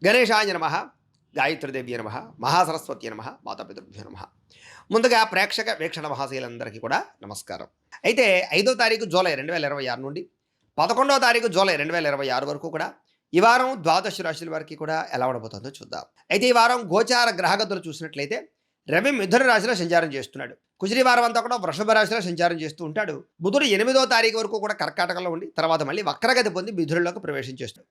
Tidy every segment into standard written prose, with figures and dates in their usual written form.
గణేశాయ నమః, గాయత్రీదేవ్యై నమః, మహాసరస్వత్యై నమః, మాతాపితృభ్యో నమః. ముందుగా ప్రేక్షక వీక్షణ మహాశయులందరికీ కూడా నమస్కారం. అయితే 5వ తారీఖు జూలై 2026 నుండి 11వ తారీఖు జూలై 2026 వరకు కూడా ఈ వారం ద్వాదశ రాశుల వారికి కూడా ఎలా ఉండబోతుందో చూద్దాం. అయితే ఈ వారం గోచార గ్రహగతులు చూసినట్లయితే రవి మిథున రాశిలో సంచారం చేస్తున్నాడు. కుజుడి వారం అంతా కూడా వృషభ రాశిలో సంచారం చేస్తూ ఉంటాడు. బుధుడు 8వ తారీఖు వరకు కూడా కర్కాటకంలో ఉండి తర్వాత మళ్ళీ వక్రగతి పొంది మిథునంలోకి ప్రవేశం చేస్తాడు.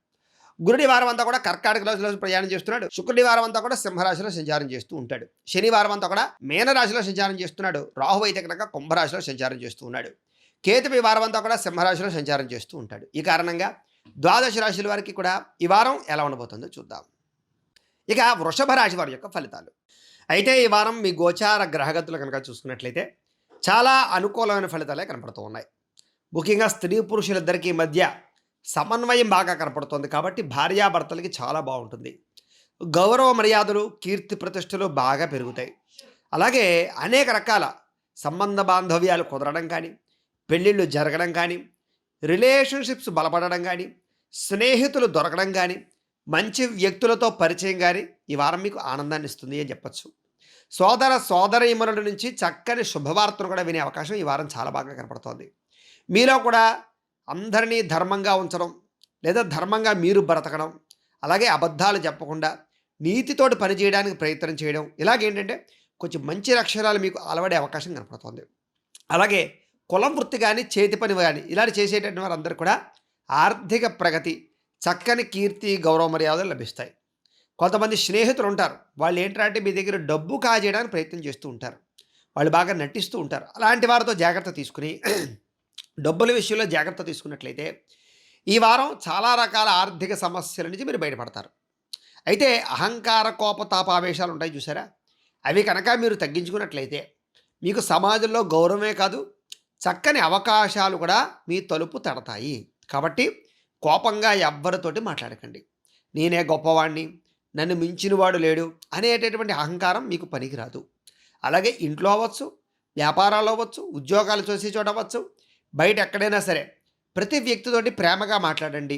గురుడి వారం అంతా కూడా కర్కాటక రాశిలో ప్రయాణం చేస్తున్నాడు. శుక్రుడి వారం అంతా కూడా సింహరాశిలో సంచారం చేస్తూ ఉంటాడు. శనివారం అంతా కూడా మీనరాశిలో సంచారం చేస్తున్నాడు. రాహు అయితే కనుక కుంభరాశిలో సంచారం చేస్తూ ఉన్నాడు. కేతువు ఈ వారం అంతా కూడా సింహరాశిలో సంచారం చేస్తూ ఉంటాడు. ఈ కారణంగా ద్వాదశ రాశుల వారికి కూడా ఈ వారం ఎలా ఉండబోతుందో చూద్దాం. ఇక వృషభ రాశి వారి యొక్క ఫలితాలు. అయితే ఈ వారం మీ గోచార గ్రహగతులు కనుక చూసుకున్నట్లయితే చాలా అనుకూలమైన ఫలితాలే కనపడుతూ ఉన్నాయి. ముఖ్యంగా స్త్రీ పురుషులిద్దరికీ మధ్య సమన్వయం బాగా కనపడుతుంది కాబట్టి భార్యాభర్తలకి చాలా బాగుంటుంది. గౌరవ మర్యాదలు కీర్తి ప్రతిష్టలు బాగా పెరుగుతాయి. అలాగే అనేక రకాల సంబంధ బాంధవ్యాలు కుదరడం కానీ, పెళ్ళిళ్ళు జరగడం కానీ, రిలేషన్షిప్స్ బలపడడం కానీ, స్నేహితులు దొరకడం కానీ, మంచి వ్యక్తులతో పరిచయం కానీ ఈ వారం మీకు ఆనందాన్ని ఇస్తుంది అని చెప్పచ్చు. సోదర సోదరీమణుల నుంచి చక్కని శుభవార్తను కూడా వినే అవకాశం ఈ వారం చాలా బాగా కనపడుతోంది. మీలో కూడా అందరినీ ధర్మంగా ఉంచడం, లేదా ధర్మంగా మీరు బ్రతకడం, అలాగే అబద్ధాలు చెప్పకుండా నీతితోటి పనిచేయడానికి ప్రయత్నం చేయడం, ఇలాగేంటంటే కొంచెం మంచి లక్షణాలు మీకు అలవడే అవకాశం కనపడుతుంది. అలాగే కులం వృత్తి కానీ, చేతి పని కానీ ఇలాంటి చేసేటటువంటి వారందరూ కూడా ఆర్థిక ప్రగతి, చక్కని కీర్తి, గౌరవ మర్యాదలు లభిస్తాయి. కొంతమంది స్నేహితులు ఉంటారు, వాళ్ళు ఏంటంటే మీ దగ్గర డబ్బు కాజేయడానికి ప్రయత్నం చేస్తూ ఉంటారు. వాళ్ళు బాగా నటిస్తూ ఉంటారు. అలాంటి వారితో జాగ్రత్త తీసుకుని డబ్బుల విషయంలో జాగ్రత్త తీసుకున్నట్లయితే ఈ వారం చాలా రకాల ఆర్థిక సమస్యల నుంచి మీరు బయటపడతారు. అయితే అహంకార కోపతాపావేశాలు ఉంటాయి చూసారా, అవి కనుక మీరు తగ్గించుకున్నట్లయితే మీకు సమాజంలో గౌరవమే కాదు, చక్కని అవకాశాలు కూడా మీ తలుపు తడతాయి. కాబట్టి కోపంగా ఎవ్వరితోటి మాట్లాడకండి. నేనే గొప్పవాడిని, నన్ను మించినవాడు లేడు అనేటటువంటి అహంకారం మీకు పనికిరాదు. అలాగే ఇంట్లో అవ్వచ్చు, వ్యాపారాలు అవ్వచ్చు, ఉద్యోగాలు చేసే చోట అవ్వచ్చు, బయట ఎక్కడైనా సరే ప్రతి వ్యక్తితోటి ప్రేమగా మాట్లాడండి,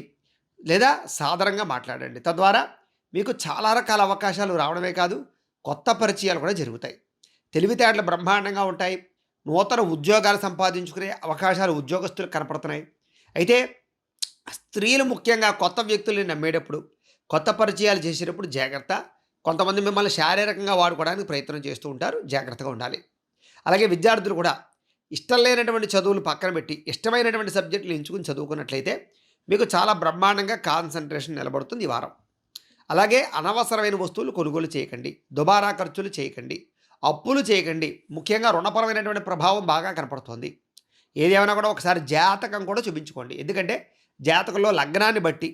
లేదా సాదరంగా మాట్లాడండి. తద్వారా మీకు చాలా రకాల అవకాశాలు రావడమే కాదు, కొత్త పరిచయాలు కూడా జరుగుతాయి. తెలివితేటలు బ్రహ్మాండంగా ఉంటాయి. నూతన ఉద్యోగాలు సంపాదించుకునే అవకాశాలు ఉద్యోగస్తులకు కనపడుతున్నాయి. అయితే స్త్రీలు ముఖ్యంగా కొత్త వ్యక్తుల్ని నమ్మేటప్పుడు, కొత్త పరిచయాలు చేసేటప్పుడు జాగ్రత్త. కొంతమంది మిమ్మల్ని శారీరకంగా వాడుకోవడానికి ప్రయత్నం చేస్తూ ఉంటారు, జాగ్రత్తగా ఉండాలి. అలాగే విద్యార్థులు కూడా ఇష్టం లేనటువంటి చదువులు పక్కన పెట్టి ఇష్టమైనటువంటి సబ్జెక్టులు ఎంచుకుని చదువుకున్నట్లయితే మీకు చాలా బ్రహ్మాండంగా కాన్సన్ట్రేషన్ నిలబడుతుంది ఈ వారం. అలాగే అనవసరమైన వస్తువులు కొనుగోలు చేయకండి, దుబారా ఖర్చులు చేయకండి, అప్పులు చేయకండి. ముఖ్యంగా రుణపరమైనటువంటి ప్రభావం బాగా కనపడుతుంది. ఏదేమైనా కూడా ఒకసారి జాతకం కూడా చూపించుకోండి. ఎందుకంటే జాతకంలో లగ్నాన్ని బట్టి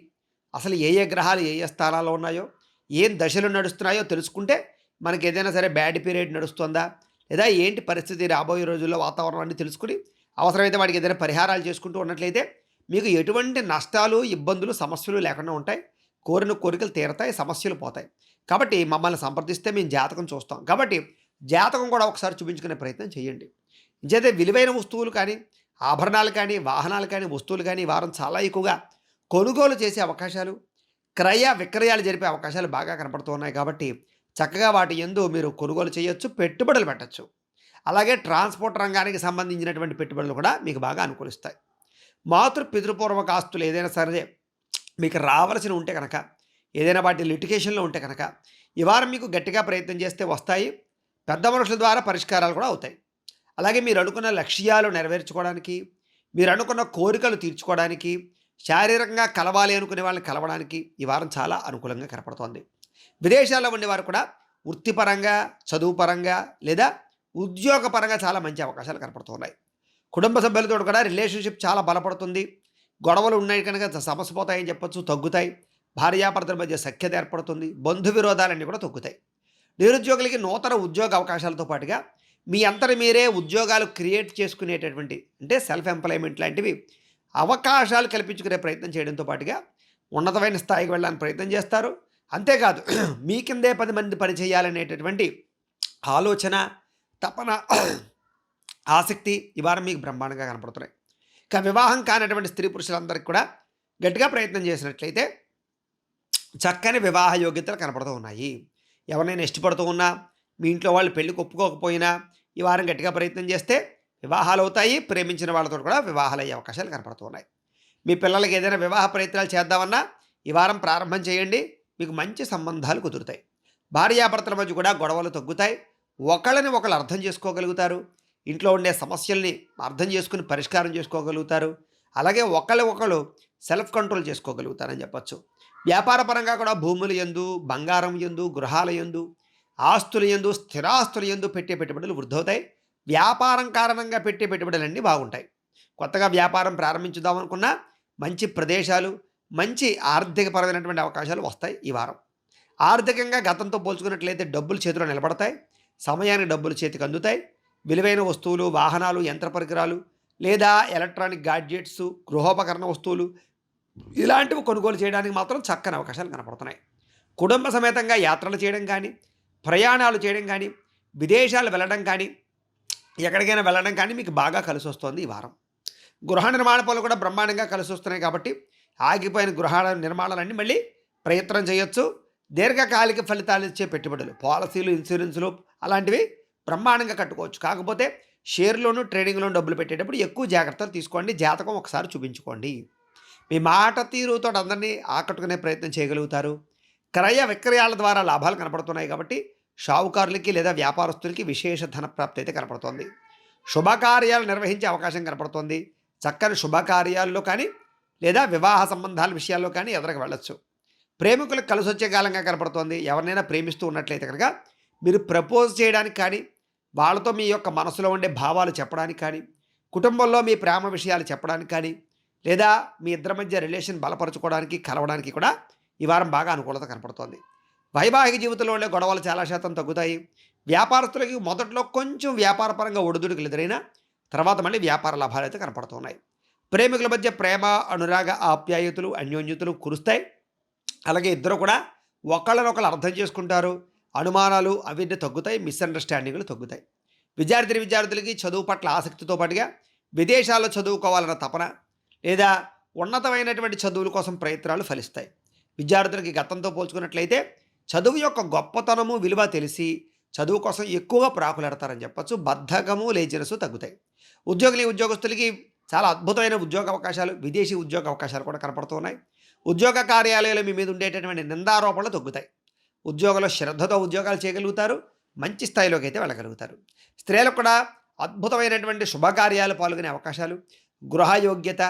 అసలు ఏ ఏ గ్రహాలు ఏ ఏ స్థానాల్లో ఉన్నాయో, ఏం దశలు నడుస్తున్నాయో తెలుసుకుంటే మనకి ఏదైనా సరే బ్యాడ్ పీరియడ్ నడుస్తుందా, లేదా ఏంటి పరిస్థితి రాబోయే రోజుల్లో వాతావరణాన్ని తెలుసుకుని అవసరమైతే వాడికి ఏదైనా పరిహారాలు చేసుకుంటూ ఉన్నట్లయితే మీకు ఎటువంటి నష్టాలు, ఇబ్బందులు, సమస్యలు లేకుండా ఉంటాయి. కోరిన కోరికలు తీరతాయి, సమస్యలు పోతాయి. కాబట్టి మమ్మల్ని సంప్రదిస్తే మేము జాతకం చూస్తాం. కాబట్టి జాతకం కూడా ఒకసారి చూపించుకునే ప్రయత్నం చేయండి. ఇంకైతే విలువైన వస్తువులు కానీ, ఆభరణాలు కానీ, వాహనాలు కానీ, వస్తువులు కానీ ఈ వారం చాలా ఎక్కువగా కొనుగోలు చేసే అవకాశాలు, క్రయ విక్రయాలు జరిపే అవకాశాలు బాగా కనపడుతూ ఉన్నాయి. కాబట్టి చక్కగా వాటి యందు మీరు కొనుగోలు చేయొచ్చు, పెట్టుబడులు పెట్టచ్చు. అలాగే ట్రాన్స్పోర్ట్ రంగానికి సంబంధించినటువంటి పెట్టుబడులు కూడా మీకు బాగా అనుకూలిస్తాయి. మాతృ పితృపూర్వక ఆస్తులు ఏదైనా సరే మీకు రావాల్సి ఉంటే కనుక, ఏదైనా వాటి లిటిగేషన్లో ఉంటే కనుక ఈ వారం మీకు గట్టిగా ప్రయత్నం చేస్తే వస్తాయి. పెద్ద మనుషుల ద్వారా పరిష్కారాలు కూడా అవుతాయి. అలాగే మీరు అనుకున్న లక్ష్యాలు నెరవేర్చుకోవడానికి, మీరు అనుకున్న కోరికలు తీర్చుకోవడానికి, శారీరకంగా కలవాలి అనుకునే వాళ్ళని కలవడానికి ఈ వారం చాలా అనుకూలంగా కనపడుతోంది. విదేశాల్లో ఉండేవారు కూడా వృత్తిపరంగా, చదువుపరంగా, లేదా ఉద్యోగపరంగా చాలా మంచి అవకాశాలు కనపడుతున్నాయి. కుటుంబ సభ్యులతో కూడా రిలేషన్షిప్ చాలా బలపడుతుంది. గొడవలు ఉన్నాయి కనుక సమస్య పోతాయని చెప్పొచ్చు, తగ్గుతాయి. భార్యాభర్తల మధ్య సఖ్యత ఏర్పడుతుంది. బంధు విరోధాలన్నీ కూడా తగ్గుతాయి. నిరుద్యోగులకి నూతన ఉద్యోగ అవకాశాలతో పాటుగా మీ అంతటి మీరే ఉద్యోగాలు క్రియేట్ చేసుకునేటటువంటి, అంటే సెల్ఫ్ ఎంప్లాయ్మెంట్ లాంటివి అవకాశాలు కల్పించుకునే ప్రయత్నం చేయడంతో పాటుగా ఉన్నతమైన స్థాయికి వెళ్ళడానికి ప్రయత్నం చేస్తారు. అంతేకాదు మీ కిందే 10 మంది పని చేయాలనేటటువంటి ఆలోచన, తపన, ఆసక్తి ఈ వారం మీకు బ్రహ్మాండంగా కనపడుతున్నాయి. ఇక వివాహం కానటువంటి స్త్రీ పురుషులందరికీ కూడా గట్టిగా ప్రయత్నం చేసినట్లయితే చక్కని వివాహ యోగ్యతలు కనపడుతూ ఉన్నాయి. ఎవరినైనా ఇష్టపడుతూ ఉన్నా, మీ ఇంట్లో వాళ్ళు పెళ్ళికి ఒప్పుకోకపోయినా, ఈ వారం గట్టిగా ప్రయత్నం చేస్తే వివాహాలవుతాయి. ప్రేమించిన వాళ్ళతో కూడా వివాహాలయ్యే అవకాశాలు కనపడుతూ ఉన్నాయి. మీ పిల్లలకి ఏదైనా వివాహ ప్రయత్నాలు చేద్దామన్నా ఈ వారం ప్రారంభం చేయండి. మీకు మంచి సంబంధాలు కుదురుతాయి. భార్యాభర్తల మధ్య కూడా గొడవలు తగ్గుతాయి. ఒకళ్ళని ఒకళ్ళు అర్థం చేసుకోగలుగుతారు. ఇంట్లో ఉండే సమస్యల్ని అర్థం చేసుకుని పరిష్కారం చేసుకోగలుగుతారు. అలాగే ఒకళ్ళు సెల్ఫ్ కంట్రోల్ చేసుకోగలుగుతారని చెప్పొచ్చు. వ్యాపారపరంగా కూడా భూముల యందు, బంగారం యందు, గృహాల యందు, ఆస్తుల యందు, స్థిరాస్తుల యందు పెట్టే పెట్టుబడులు వృద్ధవుతాయి. వ్యాపారం కారణంగా పెట్టే పెట్టుబడులన్నీ బాగుంటాయి. కొత్తగా వ్యాపారం ప్రారంభించుదామనుకున్నా మంచి ప్రదేశాలు, మంచి ఆర్థికపరమైనటువంటి అవకాశాలు వస్తాయి ఈ వారం. ఆర్థికంగా గతంతో పోల్చుకున్నట్లయితే డబ్బులు చేతిలో నిలబడతాయి. సమయానికి డబ్బులు చేతికి అందుతాయి. విలువైన వస్తువులు, వాహనాలు, యంత్ర పరికరాలు లేదా ఎలక్ట్రానిక్ గాడ్జెట్స్, గృహోపకరణ వస్తువులు ఇలాంటివి కొనుగోలు చేయడానికి మాత్రం చక్కని అవకాశాలు కనపడుతున్నాయి. కుటుంబ సమేతంగా యాత్రలు చేయడం కానీ, ప్రయాణాలు చేయడం కానీ, విదేశాలు వెళ్ళడం కానీ, ఎక్కడికైనా వెళ్ళడం కానీ మీకు బాగా కలిసి వస్తుంది ఈ వారం. గృహ నిర్మాణ పనులు కూడా బ్రహ్మాండంగా కలిసి వస్తున్నాయి కాబట్టి ఆగిపోయిన గృహాల నిర్మాణాలన్నీ మళ్ళీ ప్రయత్నం చేయొచ్చు. దీర్ఘకాలిక ఫలితాలు ఇచ్చే పెట్టుబడులు, పాలసీలు, ఇన్సూరెన్సులు అలాంటివి బ్రహ్మాండంగా కట్టుకోవచ్చు. కాకపోతే షేర్లోను, ట్రేడింగ్లోను డబ్బులు పెట్టేటప్పుడు ఎక్కువ జాగ్రత్తలు తీసుకోండి. జాతకం ఒకసారి చూపించుకోండి. మీ మాట తీరుతో అందరినీ ఆకట్టుకునే ప్రయత్నం చేయగలుగుతారు. క్రయ విక్రయాల ద్వారా లాభాలు కనపడుతున్నాయి కాబట్టి షావుకారులకి లేదా వ్యాపారస్తులకి విశేష ధన ప్రాప్తి అయితే కనపడుతోంది. శుభకార్యాలు నిర్వహించే అవకాశం కనపడుతోంది. చక్కని శుభకార్యాల్లో కానీ లేదా వివాహ సంబంధాల విషయాల్లో కానీ ఎదురుకు వెళ్ళొచ్చు. ప్రేమికులకు కలిసి వచ్చే కాలంగా కనపడుతోంది. ఎవరినైనా ప్రేమిస్తూ ఉన్నట్లయితే కనుక మీరు ప్రపోజ్ చేయడానికి కానీ, వాళ్ళతో మీ యొక్క మనసులో ఉండే భావాలు చెప్పడానికి కానీ, కుటుంబంలో మీ ప్రేమ విషయాలు చెప్పడానికి కానీ, లేదా మీ ఇద్దరి మధ్య రిలేషన్ బలపరచుకోవడానికి, కలవడానికి కూడా ఈ వారం బాగా అనుకూలత కనపడుతోంది. వైవాహిక జీవితంలో ఉండే గొడవలు చాలా శాతం తగ్గుతాయి. వ్యాపారస్తులకి మొదట్లో కొంచెం వ్యాపారపరంగా ఒడిదుడుకులు ఎదురైనా తర్వాత మళ్ళీ వ్యాపార లాభాలు అయితే కనపడుతున్నాయి. ప్రేమికుల మధ్య ప్రేమ, అనురాగ, ఆప్యాయతలు, అన్యోన్యతలు కురుస్తాయి. అలాగే ఇద్దరు కూడా ఒకళ్ళనొకళ్ళు అర్థం చేసుకుంటారు. అనుమానాలు అవిన్నీ తగ్గుతాయి. మిస్అండర్స్టాండింగ్లు తగ్గుతాయి. విద్యార్థులకి చదువు పట్ల ఆసక్తితో పాటుగా విదేశాల్లో చదువుకోవాలన్న తపన లేదా ఉన్నతమైనటువంటి చదువుల కోసం ప్రయత్నాలు ఫలిస్తాయి. విద్యార్థులకి గతంతో పోల్చుకున్నట్లయితే చదువు యొక్క గొప్పతనము, విలువ తెలిసి చదువు కోసం ఎక్కువగా ప్రాకులాడతారని చెప్పచ్చు. బద్ధకము, లేజినెస్ తగ్గుతాయి. ఉద్యోగస్తులకి చాలా అద్భుతమైన ఉద్యోగ అవకాశాలు, విదేశీ ఉద్యోగ అవకాశాలు కూడా కనపడుతున్నాయి. ఉద్యోగ కార్యాలయాలు మీ మీద ఉండేటటువంటి నిందారోపణలు తగ్గుతాయి. ఉద్యోగంలో శ్రద్ధతో ఉద్యోగాలు చేయగలుగుతారు. మంచి స్థాయిలోకి అయితే వెళ్ళగలుగుతారు. స్త్రీలకు కూడా అద్భుతమైనటువంటి శుభకార్యాలు పాల్గొనే అవకాశాలు, గృహ యోగ్యత,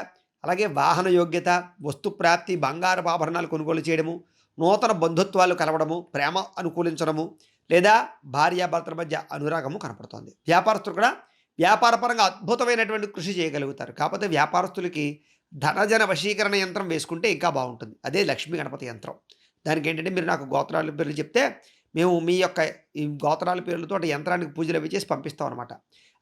అలాగే వాహన యోగ్యత, వస్తు ప్రాప్తి, బంగారపు ఆభరణాలు కొనుగోలు చేయడము, నూతన బంధుత్వాలు కలవడము, ప్రేమ అనుకూలించడము లేదా భార్యాభర్తల మధ్య అనురాగము కనపడుతోంది. వ్యాపారస్తులు కూడా వ్యాపారపరంగా అద్భుతమైనటువంటి కృషి చేయగలుగుతారు. కాకపోతే వ్యాపారస్తులకి ధనజన వశీకరణ యంత్రం వేసుకుంటే ఇంకా బాగుంటుంది. అదే లక్ష్మీ గణపతి యంత్రం. దానికి ఏంటంటే మీరు నాకు గోత్రాల పేర్లు చెప్తే మేము మీ యొక్క ఈ గోత్రాల పేర్లతో యంత్రానికి పూజలు అవి చేసి పంపిస్తాం అనమాట.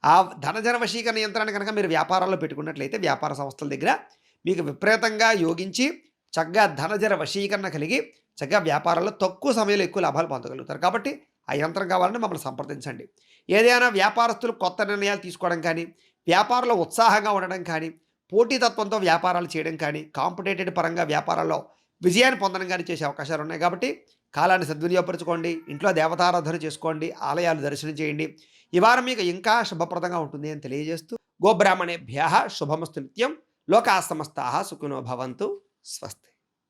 ఆ ధనజన వశీకరణ యంత్రాన్ని కనుక మీరు వ్యాపారాల్లో పెట్టుకున్నట్లయితే వ్యాపార సంస్థల దగ్గర మీకు విపరీతంగా యోగించి చక్కగా ధనజన వశీకరణ కలిగి చక్కగా వ్యాపారాల్లో తక్కువ సమయంలో ఎక్కువ లాభాలు పొందగలుగుతారు. కాబట్టి ఆ యంత్రం కావాలని మమ్మల్ని సంప్రదించండి. ఏదైనా వ్యాపారస్తులు కొత్త నిర్ణయాలు తీసుకోవడం కానీ, వ్యాపారంలో ఉత్సాహంగా ఉండడం కానీ, పోటీతత్వంతో వ్యాపారాలు చేయడం కానీ, కాంపిటేటివ్ పరంగా వ్యాపారాల్లో విజయాన్ని పొందడం కానీ చేసే అవకాశాలు ఉన్నాయి. కాబట్టి కాలాన్ని సద్వినియోగపరచుకోండి. ఇంట్లో దేవతారాధన చేసుకోండి. ఆలయాలు దర్శనం చేయండి. ఈ వారం మీకు ఇంకా శుభప్రదంగా ఉంటుంది అని తెలియజేస్తూ గోబ్రాహ్మణేభ్యః శుభమస్తు నిత్యం. లోకాః సమస్తాః సుఖినో భవంతు. స్వస్తి.